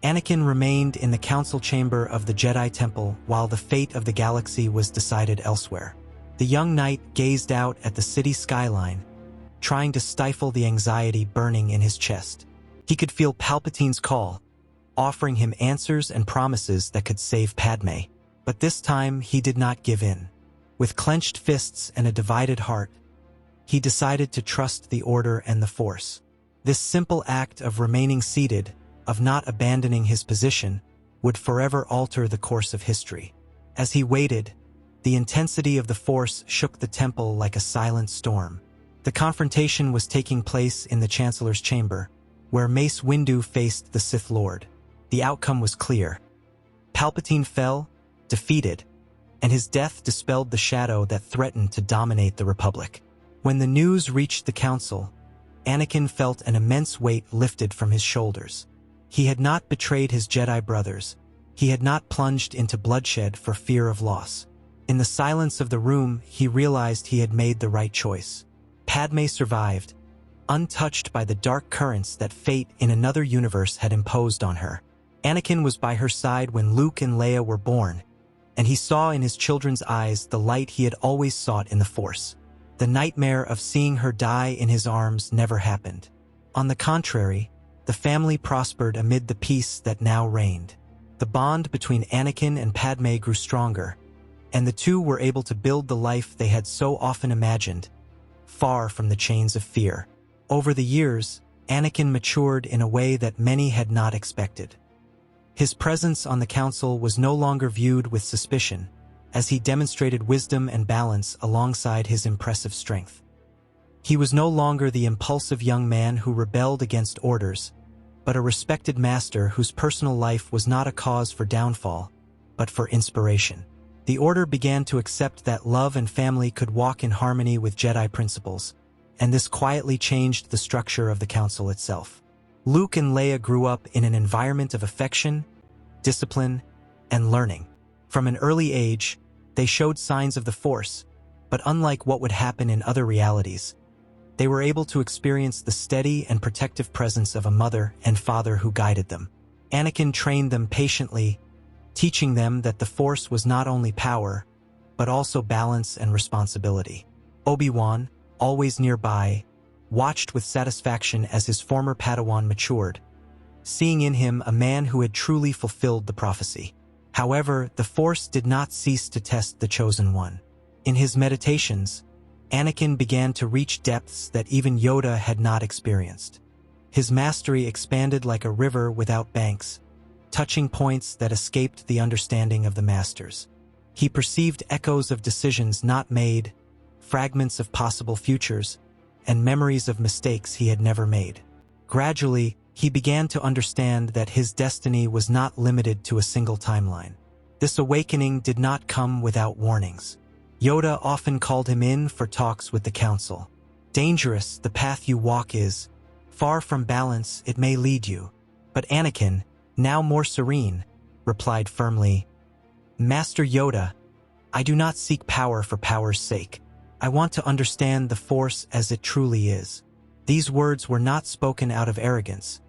Anakin remained in the council chamber of the Jedi Temple while the fate of the galaxy was decided elsewhere. The young knight gazed out at the city skyline, trying to stifle the anxiety burning in his chest. He could feel Palpatine's call, offering him answers and promises that could save Padme. But this time he did not give in. With clenched fists and a divided heart, he decided to trust the Order and the Force. This simple act of remaining seated, of not abandoning his position, would forever alter the course of history. As he waited, the intensity of the Force shook the temple like a silent storm. The confrontation was taking place in the Chancellor's chamber, where Mace Windu faced the Sith Lord. The outcome was clear. Palpatine fell, defeated, and his death dispelled the shadow that threatened to dominate the Republic. When the news reached the Council, Anakin felt an immense weight lifted from his shoulders. He had not betrayed his Jedi brothers. He had not plunged into bloodshed for fear of loss. In the silence of the room, he realized he had made the right choice. Padme survived, untouched by the dark currents that fate in another universe had imposed on her. Anakin was by her side when Luke and Leia were born, and he saw in his children's eyes the light he had always sought in the Force. The nightmare of seeing her die in his arms never happened. On the contrary, the family prospered amid the peace that now reigned. The bond between Anakin and Padme grew stronger, and the two were able to build the life they had so often imagined, far from the chains of fear. Over the years, Anakin matured in a way that many had not expected. His presence on the council was no longer viewed with suspicion, as he demonstrated wisdom and balance alongside his impressive strength. He was no longer the impulsive young man who rebelled against orders, but a respected master whose personal life was not a cause for downfall, but for inspiration. The Order began to accept that love and family could walk in harmony with Jedi principles, and this quietly changed the structure of the Council itself. Luke and Leia grew up in an environment of affection, discipline, and learning. From an early age, they showed signs of the Force, but unlike what would happen in other realities, they were able to experience the steady and protective presence of a mother and father who guided them. Anakin trained them patiently, teaching them that the Force was not only power, but also balance and responsibility. Obi-Wan, always nearby, watched with satisfaction as his former Padawan matured, seeing in him a man who had truly fulfilled the prophecy. However, the Force did not cease to test the Chosen One. In his meditations, Anakin began to reach depths that even Yoda had not experienced. His mastery expanded like a river without banks, touching points that escaped the understanding of the Masters. He perceived echoes of decisions not made, fragments of possible futures, and memories of mistakes he had never made. Gradually, he began to understand that his destiny was not limited to a single timeline. This awakening did not come without warnings. Yoda often called him in for talks with the Council. "Dangerous the path you walk is. Far from balance it may lead you." But Anakin, now more serene, replied firmly, "Master Yoda, I do not seek power for power's sake. I want to understand the Force as it truly is." These words were not spoken out of arrogance,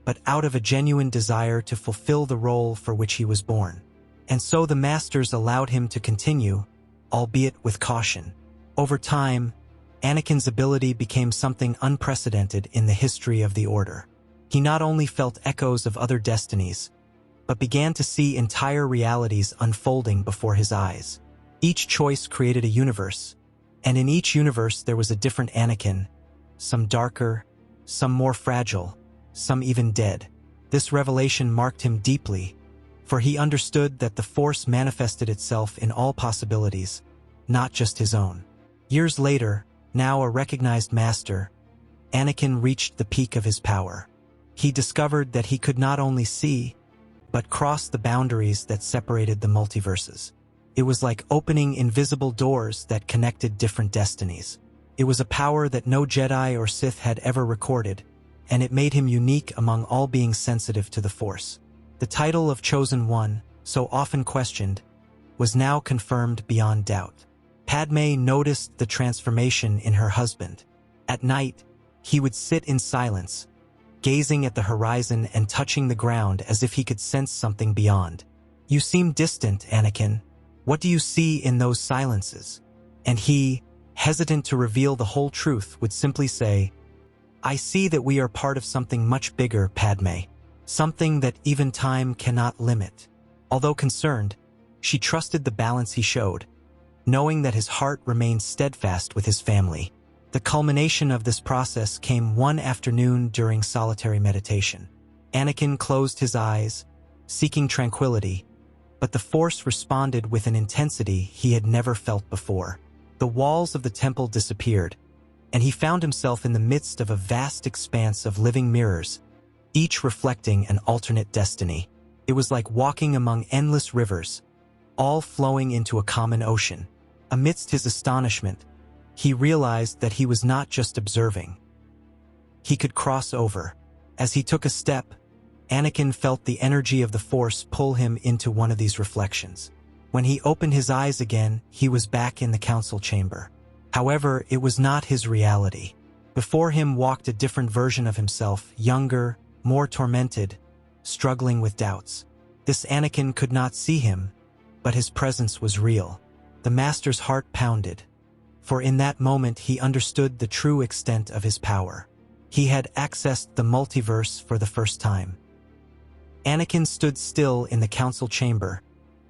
but out of a genuine desire to fulfill the role for which he was born. And so the Masters allowed him to continue, albeit with caution. Over time, Anakin's ability became something unprecedented in the history of the Order. He not only felt echoes of other destinies, but began to see entire realities unfolding before his eyes. Each choice created a universe, and in each universe there was a different Anakin, some darker, some more fragile, some even dead. This revelation marked him deeply, for he understood that the Force manifested itself in all possibilities, not just his own. Years later, now a recognized master, Anakin reached the peak of his power. He discovered that he could not only see, but cross the boundaries that separated the multiverses. It was like opening invisible doors that connected different destinies. It was a power that no Jedi or Sith had ever recorded, and it made him unique among all beings sensitive to the Force. The title of Chosen One, so often questioned, was now confirmed beyond doubt. Padme noticed the transformation in her husband. At night, he would sit in silence, gazing at the horizon and touching the ground as if he could sense something beyond. "You seem distant, Anakin. What do you see in those silences?" And he, hesitant to reveal the whole truth, would simply say, "I see that we are part of something much bigger, Padme. Something that even time cannot limit." Although concerned, she trusted the balance he showed, knowing that his heart remained steadfast with his family. The culmination of this process came one afternoon during solitary meditation. Anakin closed his eyes, seeking tranquility, but the Force responded with an intensity he had never felt before. The walls of the temple disappeared, and he found himself in the midst of a vast expanse of living mirrors, each reflecting an alternate destiny. It was like walking among endless rivers, all flowing into a common ocean. Amidst his astonishment, he realized that he was not just observing. He could cross over. As he took a step, Anakin felt the energy of the Force pull him into one of these reflections. When he opened his eyes again, he was back in the council chamber. However, it was not his reality. Before him walked a different version of himself, younger, more tormented, struggling with doubts. This Anakin could not see him, but his presence was real. The Master's heart pounded, for in that moment he understood the true extent of his power. He had accessed the multiverse for the first time. Anakin stood still in the council chamber,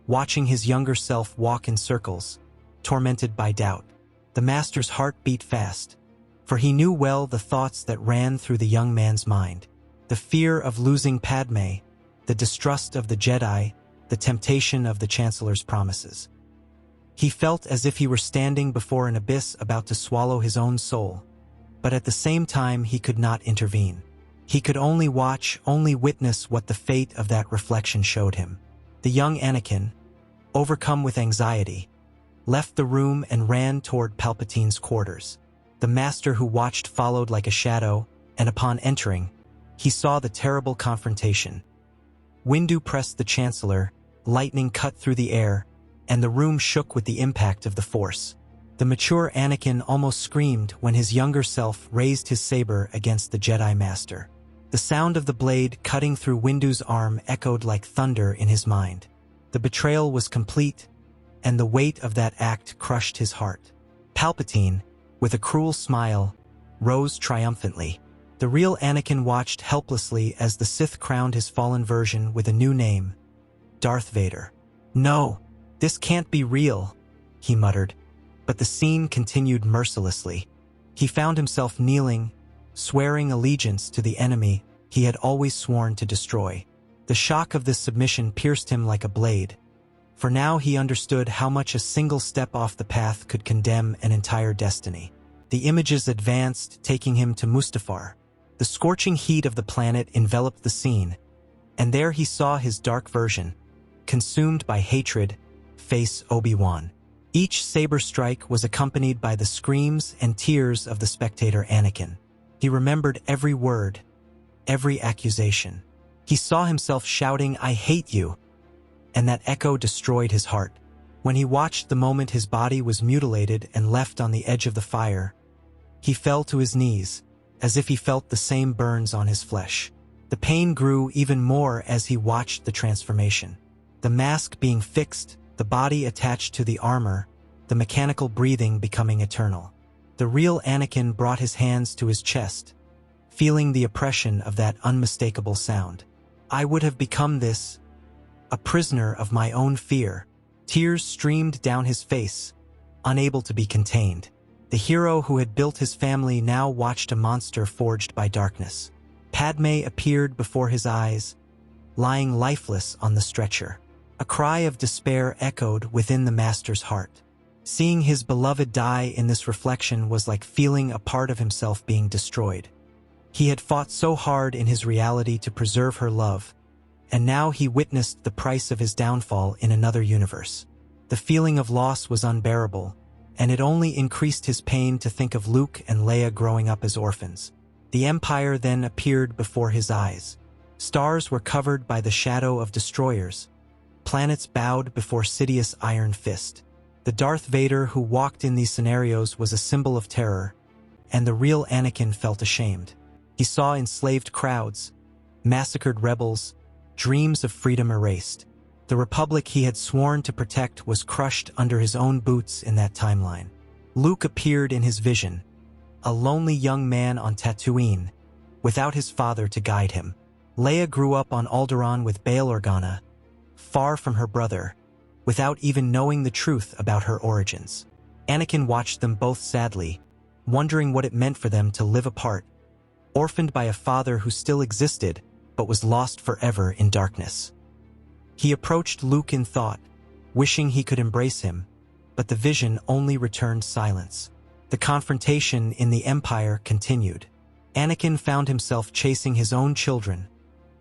watching his younger self walk in circles, tormented by doubt. The Master's heart beat fast, for he knew well the thoughts that ran through the young man's mind. The fear of losing Padme, the distrust of the Jedi, the temptation of the Chancellor's promises. He felt as if he were standing before an abyss about to swallow his own soul, but at the same time he could not intervene. He could only watch, only witness what the fate of that reflection showed him. The young Anakin, overcome with anxiety, left the room and ran toward Palpatine's quarters. The Master who watched followed like a shadow, and upon entering, he saw the terrible confrontation. Windu pressed the Chancellor, lightning cut through the air, and the room shook with the impact of the Force. The mature Anakin almost screamed when his younger self raised his saber against the Jedi Master. The sound of the blade cutting through Windu's arm echoed like thunder in his mind. The betrayal was complete, and the weight of that act crushed his heart. Palpatine, with a cruel smile, rose triumphantly. The real Anakin watched helplessly as the Sith crowned his fallen version with a new name, Darth Vader. "No, this can't be real," he muttered, but the scene continued mercilessly. He found himself kneeling, swearing allegiance to the enemy he had always sworn to destroy. The shock of this submission pierced him like a blade, for now he understood how much a single step off the path could condemn an entire destiny. The images advanced, taking him to Mustafar. The scorching heat of the planet enveloped the scene, and there he saw his dark version, consumed by hatred, face Obi-Wan. Each saber strike was accompanied by the screams and tears of the spectator Anakin. He remembered every word, every accusation. He saw himself shouting, "I hate you," and that echo destroyed his heart. When he watched the moment his body was mutilated and left on the edge of the fire, he fell to his knees, as if he felt the same burns on his flesh. The pain grew even more as he watched the transformation. The mask being fixed, the body attached to the armor, the mechanical breathing becoming eternal. The real Anakin brought his hands to his chest, feeling the oppression of that unmistakable sound. "I would have become this, a prisoner of my own fear." Tears streamed down his face, unable to be contained. The hero who had built his family now watched a monster forged by darkness. Padme appeared before his eyes, lying lifeless on the stretcher. A cry of despair echoed within the Master's heart. Seeing his beloved die in this reflection was like feeling a part of himself being destroyed. He had fought so hard in his reality to preserve her love, and now he witnessed the price of his downfall in another universe. The feeling of loss was unbearable, and it only increased his pain to think of Luke and Leia growing up as orphans. The Empire then appeared before his eyes. Stars were covered by the shadow of destroyers. Planets bowed before Sidious's iron fist. The Darth Vader who walked in these scenarios was a symbol of terror, and the real Anakin felt ashamed. He saw enslaved crowds, massacred rebels, dreams of freedom erased. The republic he had sworn to protect was crushed under his own boots in that timeline. Luke appeared in his vision, a lonely young man on Tatooine, without his father to guide him. Leia grew up on Alderaan with Bail Organa, far from her brother, without even knowing the truth about her origins. Anakin watched them both sadly, wondering what it meant for them to live apart, orphaned by a father who still existed but was lost forever in darkness. He approached Luke in thought, wishing he could embrace him, but the vision only returned silence. The confrontation in the Empire continued. Anakin found himself chasing his own children,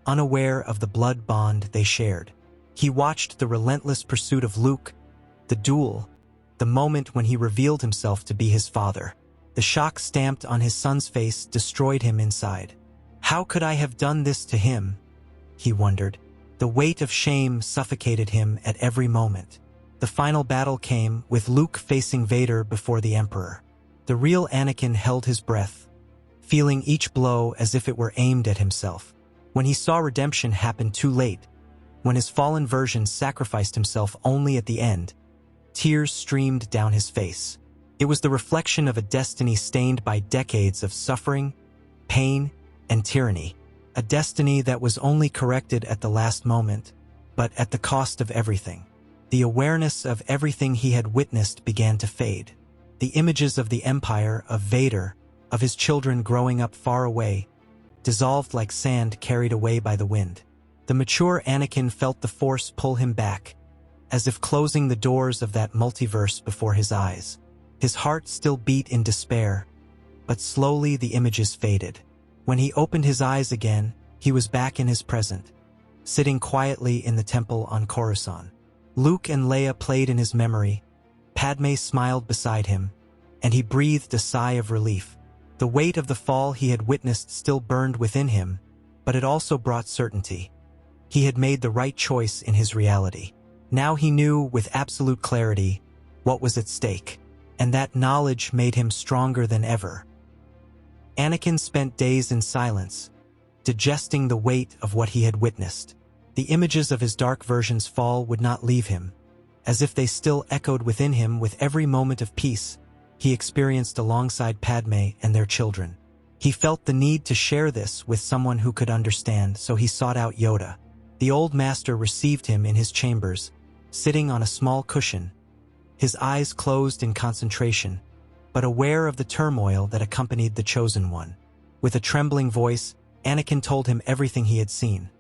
unaware of the blood bond they shared. He watched the relentless pursuit of Luke, the duel, the moment when he revealed himself to be his father. The shock stamped on his son's face destroyed him inside. How could I have done this to him? He wondered. The weight of shame suffocated him at every moment. The final battle came, with Luke facing Vader before the Emperor. The real Anakin held his breath, feeling each blow as if it were aimed at himself. When he saw redemption happen too late, when his fallen version sacrificed himself only at the end, tears streamed down his face. It was the reflection of a destiny stained by decades of suffering, pain, and tyranny. A destiny that was only corrected at the last moment, but at the cost of everything. The awareness of everything he had witnessed began to fade. The images of the Empire, of Vader, of his children growing up far away, dissolved like sand carried away by the wind. The mature Anakin felt the Force pull him back, as if closing the doors of that multiverse before his eyes. His heart still beat in despair, but slowly the images faded. When he opened his eyes again, he was back in his present, sitting quietly in the temple on Coruscant. Luke and Leia played in his memory, Padme smiled beside him, and he breathed a sigh of relief. The weight of the fall he had witnessed still burned within him, but it also brought certainty. He had made the right choice in his reality. Now he knew with absolute clarity what was at stake, and that knowledge made him stronger than ever. Anakin spent days in silence, digesting the weight of what he had witnessed. The images of his dark version's fall would not leave him, as if they still echoed within him with every moment of peace he experienced alongside Padme and their children. He felt the need to share this with someone who could understand, so he sought out Yoda. The old master received him in his chambers, sitting on a small cushion, his eyes closed in concentration, but aware of the turmoil that accompanied the Chosen One. With a trembling voice, Anakin told him everything he had seen.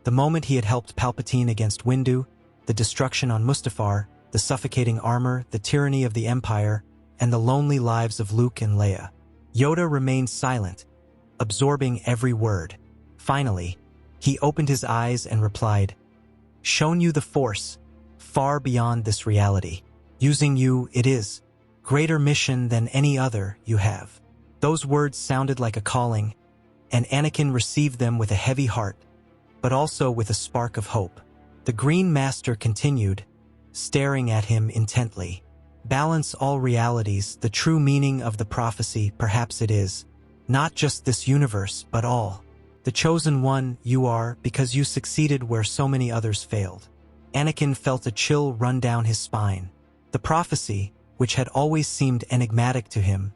The moment he had helped Palpatine against Windu, the destruction on Mustafar, the suffocating armor, the tyranny of the Empire, and the lonely lives of Luke and Leia. Yoda remained silent, absorbing every word. Finally, he opened his eyes and replied, "Shown you the Force, far beyond this reality. Using you, it is greater mission than any other you have." Those words sounded like a calling, and Anakin received them with a heavy heart, but also with a spark of hope. The Green Master continued, staring at him intently. "Balance all realities, the true meaning of the prophecy, perhaps it is. Not just this universe, but all. The Chosen One you are because you succeeded where so many others failed." Anakin felt a chill run down his spine. The prophecy, which had always seemed enigmatic to him,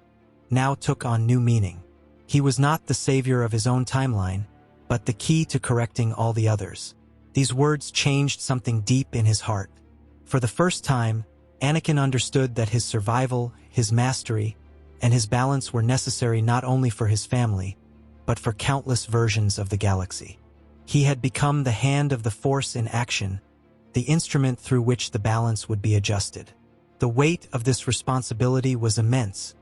now took on new meaning. He was not the savior of his own timeline, but the key to correcting all the others. These words changed something deep in his heart. For the first time, Anakin understood that his survival, his mastery, and his balance were necessary not only for his family, but for countless versions of the galaxy. He had become the hand of the Force in action, the instrument through which the balance would be adjusted. The weight of this responsibility was immense,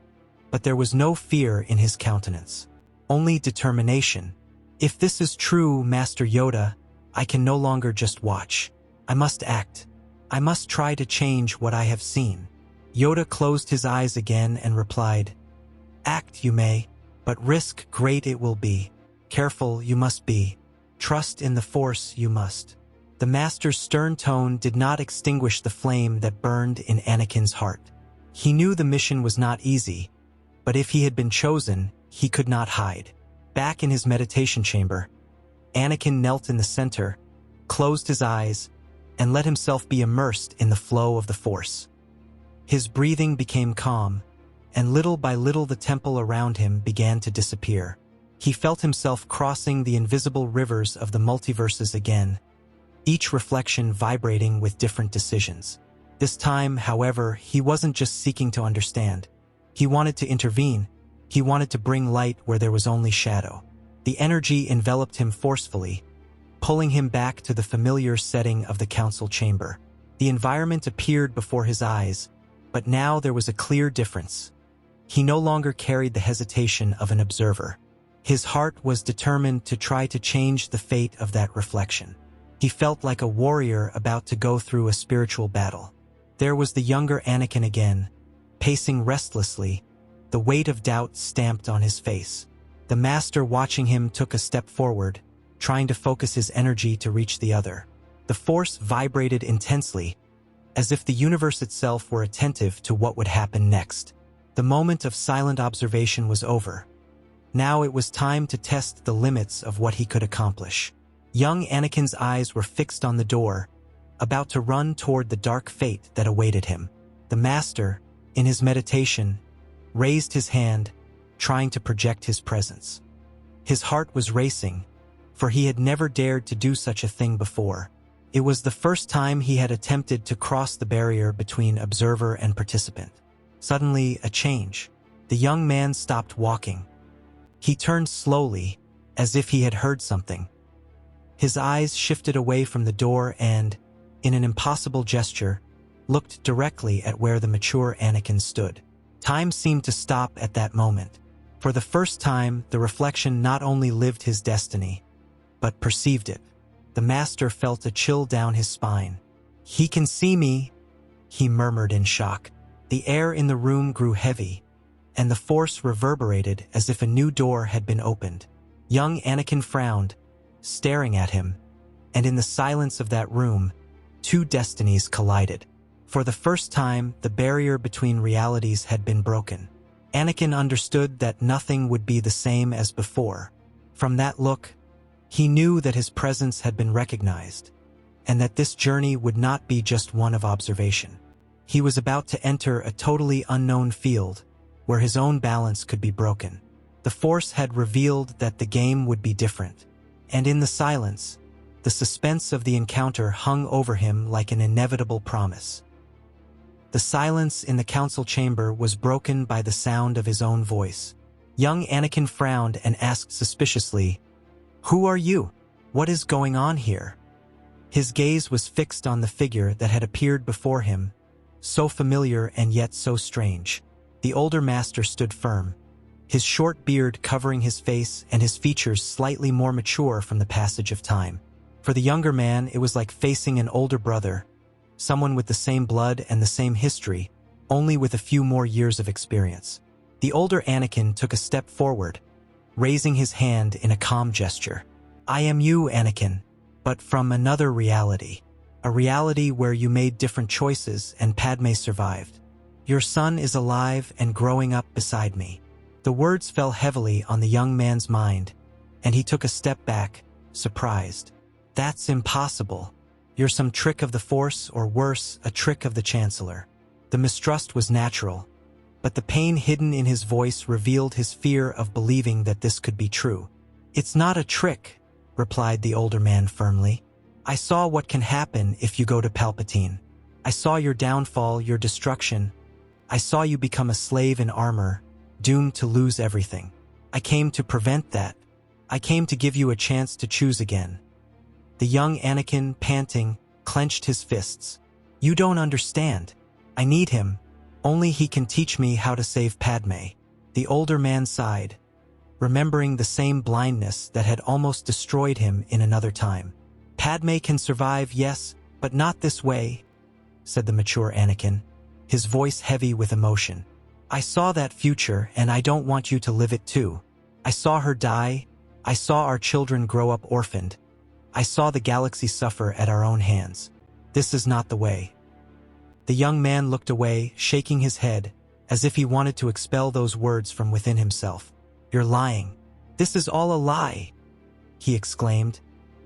but there was no fear in his countenance, only determination. "If this is true, Master Yoda, I can no longer just watch. I must act. I must try to change what I have seen." Yoda closed his eyes again and replied, "Act you may, but risk great it will be. Careful you must be. Trust in the Force you must." The Master's stern tone did not extinguish the flame that burned in Anakin's heart. He knew the mission was not easy, but if he had been chosen, he could not hide. Back in his meditation chamber, Anakin knelt in the center, closed his eyes, and let himself be immersed in the flow of the Force. His breathing became calm, and little by little the temple around him began to disappear. He felt himself crossing the invisible rivers of the multiverses again, each reflection vibrating with different decisions. This time, however, he wasn't just seeking to understand. He wanted to intervene. He wanted to bring light where there was only shadow. The energy enveloped him forcefully, pulling him back to the familiar setting of the council chamber. The environment appeared before his eyes, but now there was a clear difference. He no longer carried the hesitation of an observer. His heart was determined to try to change the fate of that reflection. He felt like a warrior about to go through a spiritual battle. There was the younger Anakin again, pacing restlessly, the weight of doubt stamped on his face. The Master watching him took a step forward, trying to focus his energy to reach the other. The Force vibrated intensely, as if the universe itself were attentive to what would happen next. The moment of silent observation was over. Now it was time to test the limits of what he could accomplish. Young Anakin's eyes were fixed on the door, about to run toward the dark fate that awaited him. The Master, in his meditation, raised his hand, trying to project his presence. His heart was racing, for he had never dared to do such a thing before. It was the first time he had attempted to cross the barrier between observer and participant. Suddenly, a change. The young man stopped walking. He turned slowly, as if he had heard something. His eyes shifted away from the door and, in an impossible gesture, looked directly at where the mature Anakin stood. Time seemed to stop at that moment. For the first time, the reflection not only lived his destiny, but perceived it. The Master felt a chill down his spine. "He can see me," he murmured in shock. The air in the room grew heavy, and the Force reverberated as if a new door had been opened. Young Anakin frowned, staring at him, and in the silence of that room, two destinies collided. For the first time, the barrier between realities had been broken. Anakin understood that nothing would be the same as before. From that look, he knew that his presence had been recognized, and that this journey would not be just one of observation. He was about to enter a totally unknown field, where his own balance could be broken. The Force had revealed that the game would be different, and in the silence, the suspense of the encounter hung over him like an inevitable promise. The silence in the council chamber was broken by the sound of his own voice. Young Anakin frowned and asked suspiciously, "Who are you? What is going on here?" His gaze was fixed on the figure that had appeared before him, so familiar and yet so strange. The older Master stood firm, his short beard covering his face and his features slightly more mature from the passage of time. For the younger man, it was like facing an older brother, someone with the same blood and the same history, only with a few more years of experience. The older Anakin took a step forward, raising his hand in a calm gesture. "I am you, Anakin, but from another reality. A reality where you made different choices and Padme survived. Your son is alive and growing up beside me." The words fell heavily on the young man's mind, and he took a step back, surprised. "That's impossible. You're some trick of the Force, or worse, a trick of the Chancellor." The mistrust was natural, but the pain hidden in his voice revealed his fear of believing that this could be true. "It's not a trick," replied the older man firmly. "I saw what can happen if you go to Palpatine. I saw your downfall, your destruction. I saw you become a slave in armor, doomed to lose everything. I came to prevent that. I came to give you a chance to choose again." The young Anakin, panting, clenched his fists. "You don't understand. I need him. Only he can teach me how to save Padme." The older man sighed, remembering the same blindness that had almost destroyed him in another time. "Padme can survive, yes, but not this way," said the mature Anakin, his voice heavy with emotion. "I saw that future, and I don't want you to live it too. I saw her die. I saw our children grow up orphaned. I saw the galaxy suffer at our own hands. This is not the way." The young man looked away, shaking his head, as if he wanted to expel those words from within himself. "You're lying. "This is all a lie," he exclaimed,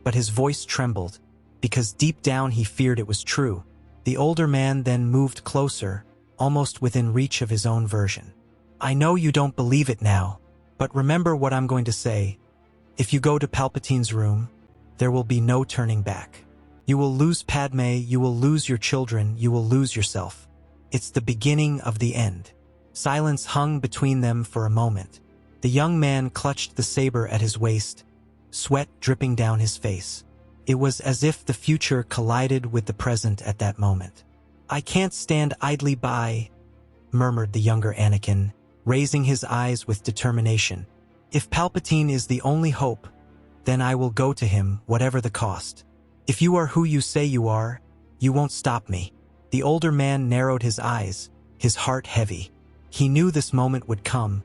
but his voice trembled, because deep down he feared it was true. The older man then moved closer, almost within reach of his own version. "I know you don't believe it now, but remember what I'm going to say. If you go to Palpatine's room, there will be no turning back. You will lose Padme, you will lose your children, you will lose yourself. It's the beginning of the end." Silence hung between them for a moment. The young man clutched the saber at his waist, sweat dripping down his face. It was as if the future collided with the present at that moment. "I can't stand idly by," murmured the younger Anakin, raising his eyes with determination. "If Palpatine is the only hope, then I will go to him, whatever the cost. If you are who you say you are, you won't stop me." The older man narrowed his eyes, his heart heavy. He knew this moment would come,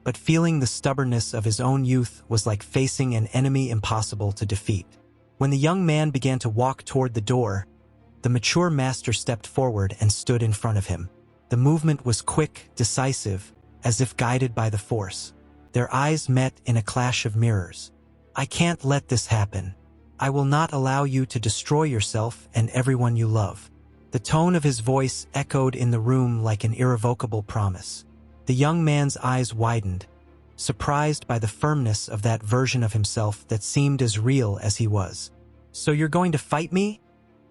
but feeling the stubbornness of his own youth was like facing an enemy impossible to defeat. When the young man began to walk toward the door, the mature master stepped forward and stood in front of him. The movement was quick, decisive, as if guided by the Force. Their eyes met in a clash of mirrors. "I can't let this happen. I will not allow you to destroy yourself and everyone you love." The tone of his voice echoed in the room like an irrevocable promise. The young man's eyes widened, surprised by the firmness of that version of himself that seemed as real as he was. "So you're going to fight me?"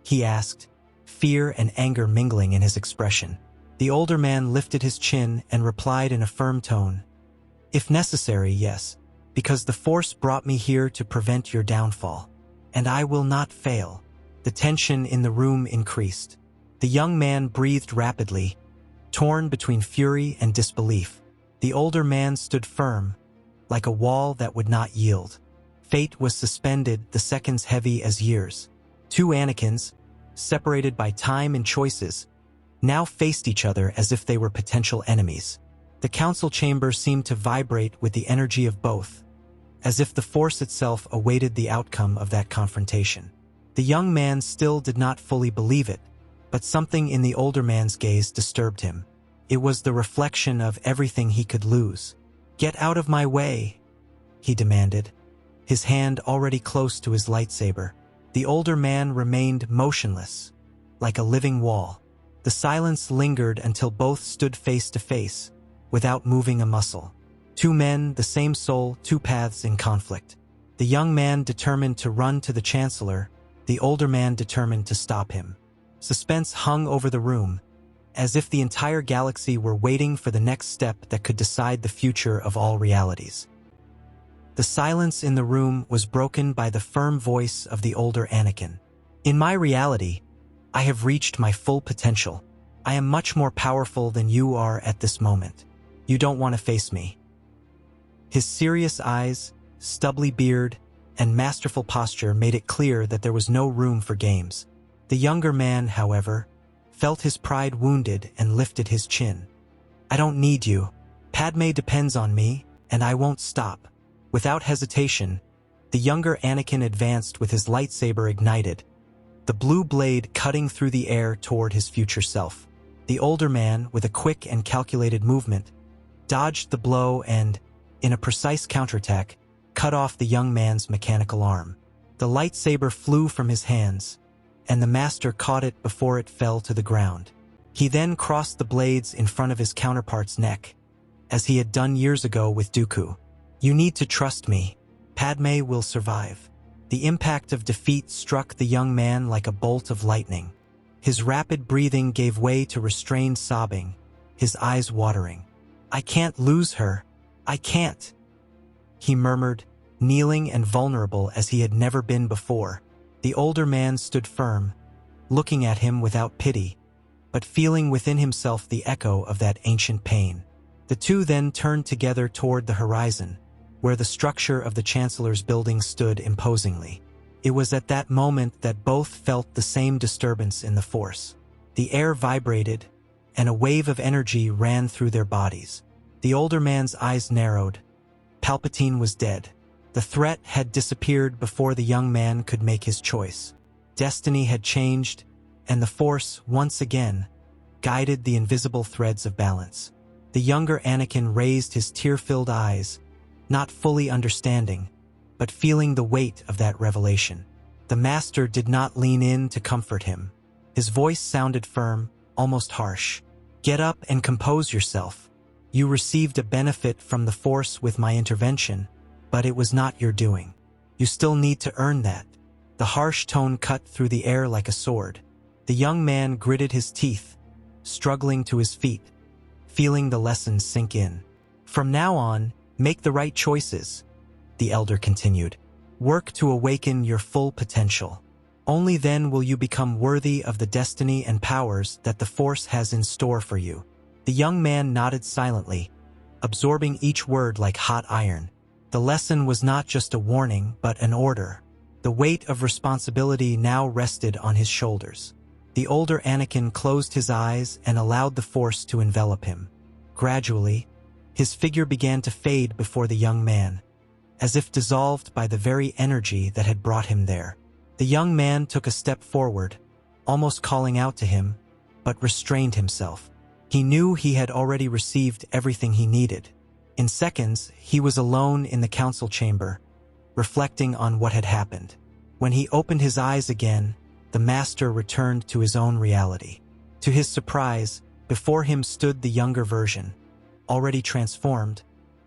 he asked, fear and anger mingling in his expression. The older man lifted his chin and replied in a firm tone, "If necessary, yes, because the Force brought me here to prevent your downfall. And I will not fail." The tension in the room increased. The young man breathed rapidly, torn between fury and disbelief. The older man stood firm, like a wall that would not yield. Fate was suspended, the seconds heavy as years. Two Anakins, separated by time and choices, now faced each other as if they were potential enemies. The council chamber seemed to vibrate with the energy of both, as if the Force itself awaited the outcome of that confrontation. The young man still did not fully believe it, but something in the older man's gaze disturbed him. It was the reflection of everything he could lose. "Get out of my way," he demanded, his hand already close to his lightsaber. The older man remained motionless, like a living wall. The silence lingered until both stood face to face, without moving a muscle. Two men, the same soul, two paths in conflict. The young man determined to run to the Chancellor, the older man determined to stop him. Suspense hung over the room, as if the entire galaxy were waiting for the next step that could decide the future of all realities. The silence in the room was broken by the firm voice of the older Anakin. "In my reality, I have reached my full potential. I am much more powerful than you are at this moment. You don't want to face me." His serious eyes, stubbly beard, and masterful posture made it clear that there was no room for games. The younger man, however, felt his pride wounded and lifted his chin. "I don't need you. Padme depends on me, and I won't stop." Without hesitation, the younger Anakin advanced with his lightsaber ignited, the blue blade cutting through the air toward his future self. The older man, with a quick and calculated movement, dodged the blow and, in a precise counterattack, cut off the young man's mechanical arm. The lightsaber flew from his hands, and the master caught it before it fell to the ground. He then crossed the blades in front of his counterpart's neck, as he had done years ago with Dooku. "You need to trust me. Padme will survive." The impact of defeat struck the young man like a bolt of lightning. His rapid breathing gave way to restrained sobbing, his eyes watering. "I can't lose her. I can't," he murmured, kneeling and vulnerable as he had never been before. The older man stood firm, looking at him without pity, but feeling within himself the echo of that ancient pain. The two then turned together toward the horizon, where the structure of the Chancellor's building stood imposingly. It was at that moment that both felt the same disturbance in the Force. The air vibrated, and a wave of energy ran through their bodies. The older man's eyes narrowed. Palpatine was dead. The threat had disappeared before the young man could make his choice. Destiny had changed, and the Force, once again, guided the invisible threads of balance. The younger Anakin raised his tear-filled eyes, not fully understanding, but feeling the weight of that revelation. The Master did not lean in to comfort him. His voice sounded firm, almost harsh. "Get up and compose yourself. You received a benefit from the Force with my intervention, but it was not your doing. You still need to earn that." The harsh tone cut through the air like a sword. The young man gritted his teeth, struggling to his feet, feeling the lesson sink in. "From now on, make the right choices," the elder continued. "Work to awaken your full potential. Only then will you become worthy of the destiny and powers that the Force has in store for you." The young man nodded silently, absorbing each word like hot iron. The lesson was not just a warning, but an order. The weight of responsibility now rested on his shoulders. The older Anakin closed his eyes and allowed the Force to envelop him. Gradually, his figure began to fade before the young man, as if dissolved by the very energy that had brought him there. The young man took a step forward, almost calling out to him, but restrained himself. He knew he had already received everything he needed. In seconds, he was alone in the council chamber, reflecting on what had happened. When he opened his eyes again, the Master returned to his own reality. To his surprise, before him stood the younger version, already transformed,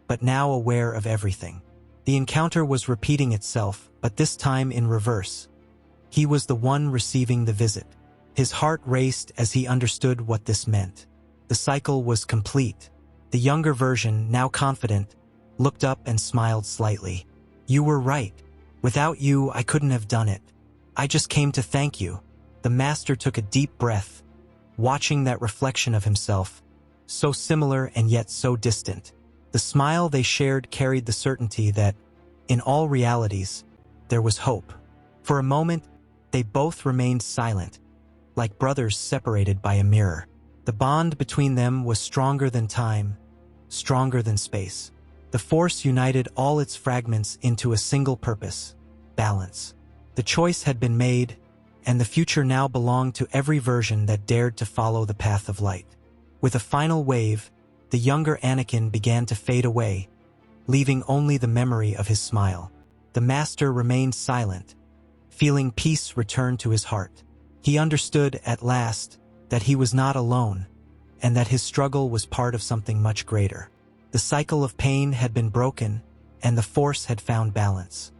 but now aware of everything. The encounter was repeating itself, but this time in reverse. He was the one receiving the visit. His heart raced as he understood what this meant. The cycle was complete. The younger version, now confident, looked up and smiled slightly. "You were right. Without you, I couldn't have done it. I just came to thank you." The Master took a deep breath, watching that reflection of himself, so similar and yet so distant. The smile they shared carried the certainty that, in all realities, there was hope. For a moment, they both remained silent, like brothers separated by a mirror. The bond between them was stronger than time, stronger than space. The Force united all its fragments into a single purpose: balance. The choice had been made, and the future now belonged to every version that dared to follow the path of light. With a final wave, the younger Anakin began to fade away, leaving only the memory of his smile. The Master remained silent, feeling peace return to his heart. He understood, at last, that he was not alone, and that his struggle was part of something much greater. The cycle of pain had been broken, and the Force had found balance.